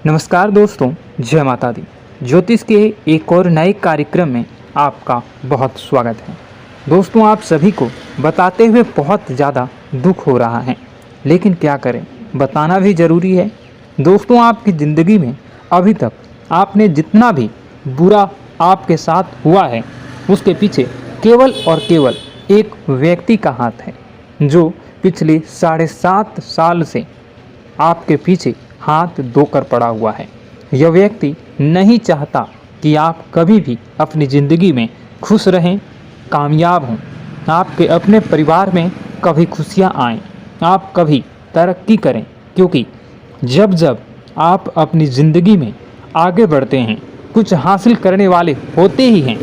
नमस्कार दोस्तों, जय माता दी। ज्योतिष के एक और नए कार्यक्रम में आपका बहुत स्वागत है। दोस्तों, आप सभी को बताते हुए बहुत ज़्यादा दुख हो रहा है, लेकिन क्या करें, बताना भी ज़रूरी है। दोस्तों, आपकी ज़िंदगी में अभी तक आपने जितना भी बुरा आपके साथ हुआ है, उसके पीछे केवल और केवल एक व्यक्ति का हाथ है, जो पिछले 7.5 साल से आपके पीछे हाथ धोकर पड़ा हुआ है। यह व्यक्ति नहीं चाहता कि आप कभी भी अपनी ज़िंदगी में खुश रहें, कामयाब हों, आपके अपने परिवार में कभी खुशियाँ आएँ, आप कभी तरक्की करें, क्योंकि जब जब आप अपनी ज़िंदगी में आगे बढ़ते हैं, कुछ हासिल करने वाले होते ही हैं,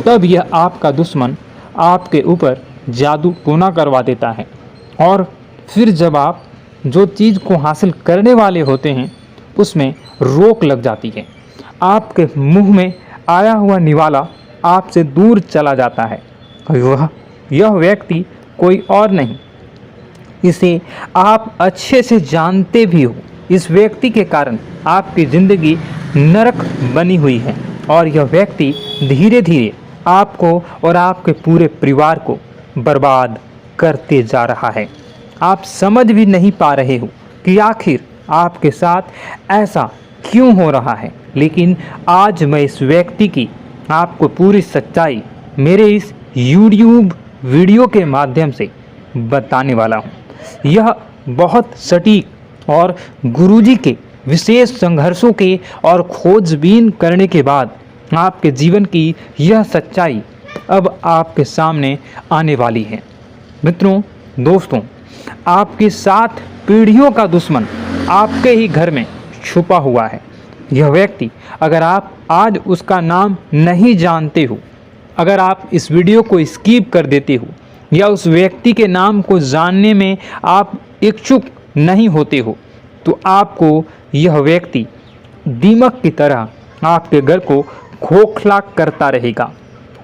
तब यह आपका दुश्मन आपके ऊपर जादू टोना करवा देता है। और फिर जब आप जो चीज़ को हासिल करने वाले होते हैं, उसमें रोक लग जाती है। आपके मुंह में आया हुआ निवाला आपसे दूर चला जाता है। यह व्यक्ति कोई और नहीं, इसे आप अच्छे से जानते भी हो। इस व्यक्ति के कारण आपकी ज़िंदगी नरक बनी हुई है, और यह व्यक्ति धीरे धीरे आपको और आपके पूरे परिवार को बर्बाद करते जा रहा है। आप समझ भी नहीं पा रहे हो कि आखिर आपके साथ ऐसा क्यों हो रहा है, लेकिन आज मैं इस व्यक्ति की आपको पूरी सच्चाई मेरे इस YouTube वीडियो के माध्यम से बताने वाला हूँ। यह बहुत सटीक और गुरुजी के विशेष संघर्षों के और खोजबीन करने के बाद आपके जीवन की यह सच्चाई अब आपके सामने आने वाली है। मित्रों, दोस्तों, आपके 7 पीढ़ियों का दुश्मन आपके ही घर में छुपा हुआ है। यह व्यक्ति, अगर आप आज उसका नाम नहीं जानते हो, अगर आप इस वीडियो को स्किप कर देते हो, या उस व्यक्ति के नाम को जानने में आप इच्छुक नहीं होते हो, तो आपको यह व्यक्ति दीमक की तरह आपके घर को खोखला करता रहेगा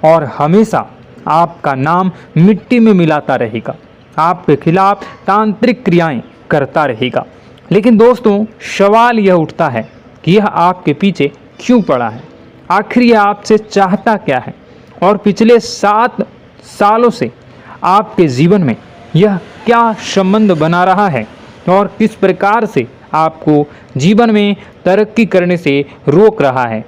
और हमेशा आपका नाम मिट्टी में मिलाता रहेगा, आपके खिलाफ तांत्रिक क्रियाएं करता रहेगा। लेकिन दोस्तों, सवाल यह उठता है कि यह आपके पीछे क्यों पड़ा है, आखिर यह आपसे चाहता क्या है, और पिछले 7 सालों से आपके जीवन में यह क्या संबंध बना रहा है, और किस प्रकार से आपको जीवन में तरक्की करने से रोक रहा है,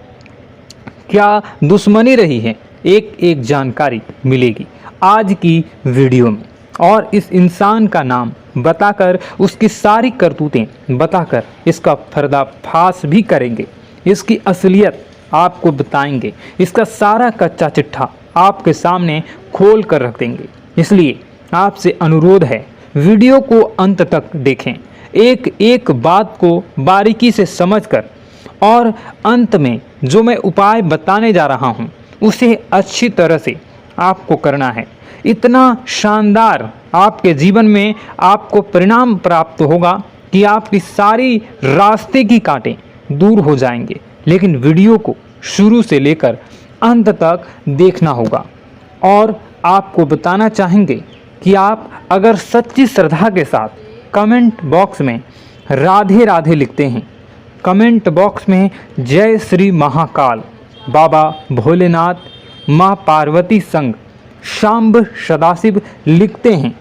क्या दुश्मनी रही है। एक एक जानकारी मिलेगी आज की वीडियो में, और इस इंसान का नाम बताकर, उसकी सारी करतूतें बताकर इसका पर्दाफाश भी करेंगे, इसकी असलियत आपको बताएंगे, इसका सारा कच्चा चिट्ठा आपके सामने खोल कर रख देंगे। इसलिए आपसे अनुरोध है, वीडियो को अंत तक देखें, एक एक बात को बारीकी से समझकर, और अंत में जो मैं उपाय बताने जा रहा हूँ उसे अच्छी तरह से आपको करना है। इतना शानदार आपके जीवन में आपको परिणाम प्राप्त होगा कि आपकी सारी रास्ते की कांटे दूर हो जाएंगे। लेकिन वीडियो को शुरू से लेकर अंत तक देखना होगा, और आपको बताना चाहेंगे कि आप अगर सच्ची श्रद्धा के साथ कमेंट बॉक्स में राधे राधे लिखते हैं, कमेंट बॉक्स में जय श्री महाकाल, बाबा भोलेनाथ, माँ पार्वती संग, शांब सदाशिव लिखते हैं,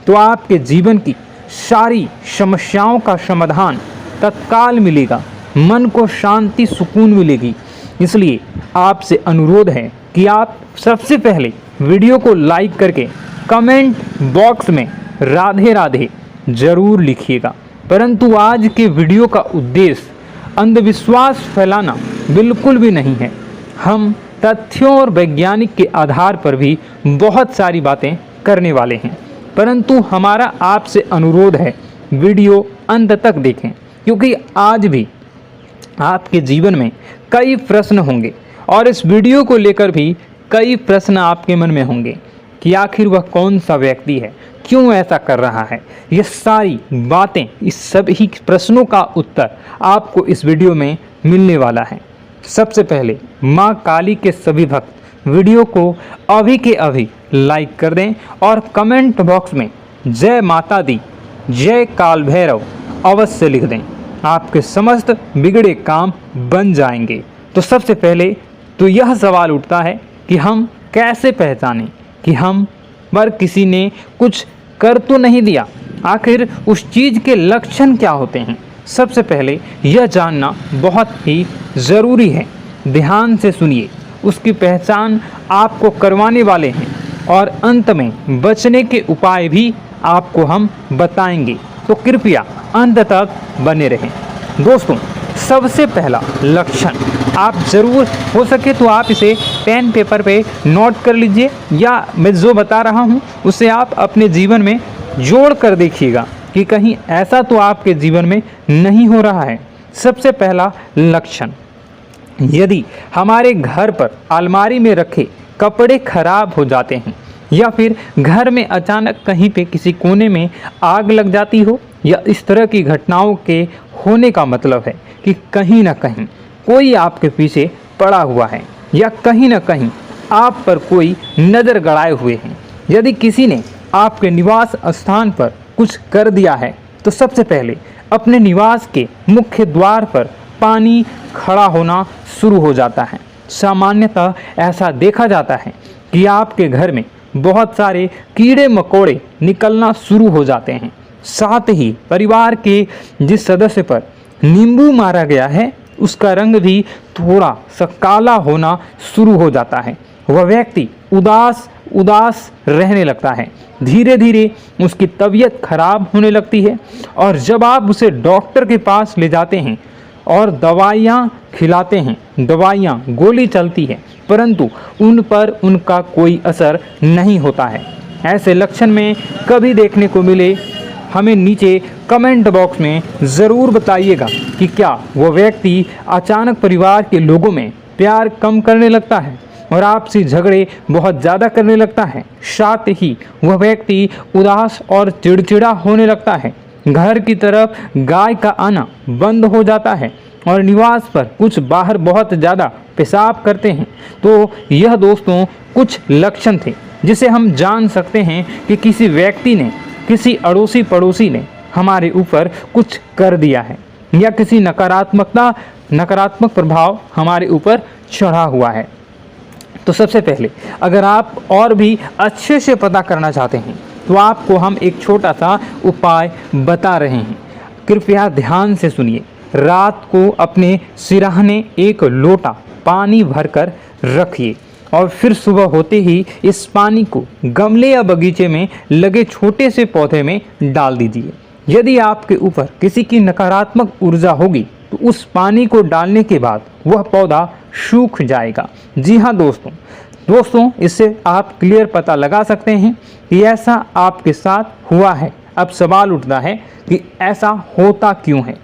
तो आपके जीवन की सारी समस्याओं का समाधान तत्काल मिलेगा, मन को शांति सुकून मिलेगी। इसलिए आपसे अनुरोध है कि आप सबसे पहले वीडियो को लाइक करके कमेंट बॉक्स में राधे राधे जरूर लिखिएगा। परंतु आज के वीडियो का उद्देश्य अंधविश्वास फैलाना बिल्कुल भी नहीं है। हम तथ्यों और वैज्ञानिक के आधार पर भी बहुत सारी बातें करने वाले हैं, परंतु हमारा आपसे अनुरोध है, वीडियो अंत तक देखें, क्योंकि आज भी आपके जीवन में कई प्रश्न होंगे, और इस वीडियो को लेकर भी कई प्रश्न आपके मन में होंगे कि आखिर वह कौन सा व्यक्ति है, क्यों ऐसा कर रहा है। ये सारी बातें, इस सभी प्रश्नों का उत्तर आपको इस वीडियो में मिलने वाला है। सबसे पहले माँ काली के सभी भक्त वीडियो को अभी के अभी लाइक कर दें, और कमेंट बॉक्स में जय माता दी, जय काल भैरव अवश्य लिख दें। आपके समस्त बिगड़े काम बन जाएंगे। तो सबसे पहले तो यह सवाल उठता है कि हम कैसे पहचानें कि हम पर किसी ने कुछ कर तो नहीं दिया। आखिर उस चीज़ के लक्षण क्या होते हैं? सबसे पहले यह जानना बहुत ही ज़रूरी है। ध्यान से सुनिए, उसकी पहचान आपको करवाने वाले हैं और अंत में बचने के उपाय भी आपको हम बताएंगे। तो कृपया अंत तक बने रहें। दोस्तों, सबसे पहला लक्षण आप ज़रूर हो सके तो आप इसे पेन पेपर पे नोट कर लीजिए, या मैं जो बता रहा हूँ उसे आप अपने जीवन में जोड़ कर देखिएगा कि कहीं ऐसा तो आपके जीवन में नहीं हो रहा है। सबसे पहला लक्षण, यदि हमारे घर पर अलमारी में रखे कपड़े खराब हो जाते हैं या फिर घर में अचानक कहीं पे किसी कोने में आग लग जाती हो, या इस तरह की घटनाओं के होने का मतलब है कि कहीं ना कहीं कोई आपके पीछे पड़ा हुआ है या कहीं ना कहीं आप पर कोई नज़र गड़ाए हुए हैं। यदि किसी ने आपके निवास स्थान पर कुछ कर दिया है तो सबसे पहले अपने निवास के मुख्य द्वार पर पानी खड़ा होना शुरू हो जाता है। सामान्यतः ऐसा देखा जाता है कि आपके घर में बहुत सारे कीड़े मकोड़े निकलना शुरू हो जाते हैं। साथ ही परिवार के जिस सदस्य पर नींबू मारा गया है उसका रंग भी थोड़ा सा काला होना शुरू हो जाता है। वह व्यक्ति उदास रहने लगता है। धीरे धीरे उसकी तबीयत खराब होने लगती है और जब आप उसे डॉक्टर के पास ले जाते हैं और दवाइयाँ खिलाते हैं, दवाइयाँ गोली चलती है, परंतु उन पर उनका कोई असर नहीं होता है। ऐसे लक्षण में कभी देखने को मिले, हमें नीचे कमेंट बॉक्स में ज़रूर बताइएगा कि क्या वह व्यक्ति अचानक परिवार के लोगों में प्यार कम करने लगता है और आपसे झगड़े बहुत ज़्यादा करने लगता है। साथ ही वह व्यक्ति उदास और चिड़चिड़ा होने लगता है। घर की तरफ गाय का आना बंद हो जाता है और निवास पर कुछ बाहर बहुत ज़्यादा पेशाब करते हैं। तो यह दोस्तों कुछ लक्षण थे जिसे हम जान सकते हैं कि किसी व्यक्ति ने, किसी अड़ोसी पड़ोसी ने हमारे ऊपर कुछ कर दिया है या किसी नकारात्मक प्रभाव हमारे ऊपर चढ़ा हुआ है। तो सबसे पहले अगर आप और भी अच्छे से पता करना चाहते हैं तो आपको हम एक छोटा सा उपाय बता रहे हैं। कृपया ध्यान से सुनिए। रात को अपने सिरहाने एक लोटा पानी भरकर रखिए और फिर सुबह होते ही इस पानी को गमले या बगीचे में लगे छोटे से पौधे में डाल दीजिए। यदि आपके ऊपर किसी की नकारात्मक ऊर्जा होगी तो उस पानी को डालने के बाद वह पौधा सूख जाएगा। जी हाँ दोस्तों, इससे आप क्लियर पता लगा सकते हैं कि ऐसा आपके साथ हुआ है। अब सवाल उठता है कि ऐसा होता क्यों है।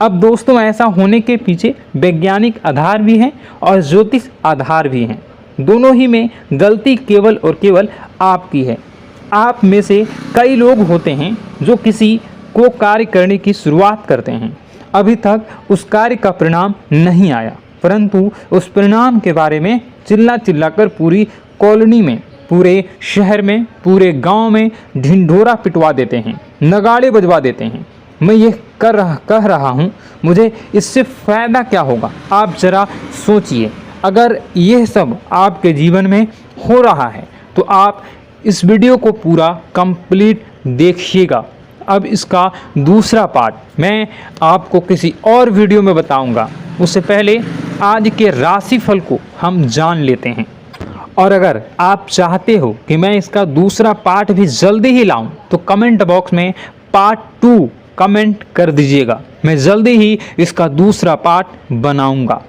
अब दोस्तों, ऐसा होने के पीछे वैज्ञानिक आधार भी हैं और ज्योतिष आधार भी हैं। दोनों ही में गलती केवल और केवल आपकी है। आप में से कई लोग होते हैं जो किसी को कार्य करने की शुरुआत करते हैं, अभी तक उस कार्य का परिणाम नहीं आया, परंतु उस परिणाम के बारे में चिल्ला कर पूरी कॉलोनी में, पूरे शहर में, पूरे गांव में ढिंढोरा पिटवा देते हैं, नगाड़े बजवा देते हैं। मैं ये कह रहा हूँ, मुझे इससे फ़ायदा क्या होगा? आप ज़रा सोचिए। अगर यह सब आपके जीवन में हो रहा है तो आप इस वीडियो को पूरा कंप्लीट देखिएगा। अब इसका दूसरा पार्ट मैं आपको किसी और वीडियो में बताऊंगा। उससे पहले आज के राशिफल को हम जान लेते हैं। और अगर आप चाहते हो कि मैं इसका दूसरा पार्ट भी जल्दी ही लाऊं तो कमेंट बॉक्स में पार्ट 2 कमेंट कर दीजिएगा। मैं जल्दी ही इसका दूसरा पार्ट बनाऊंगा।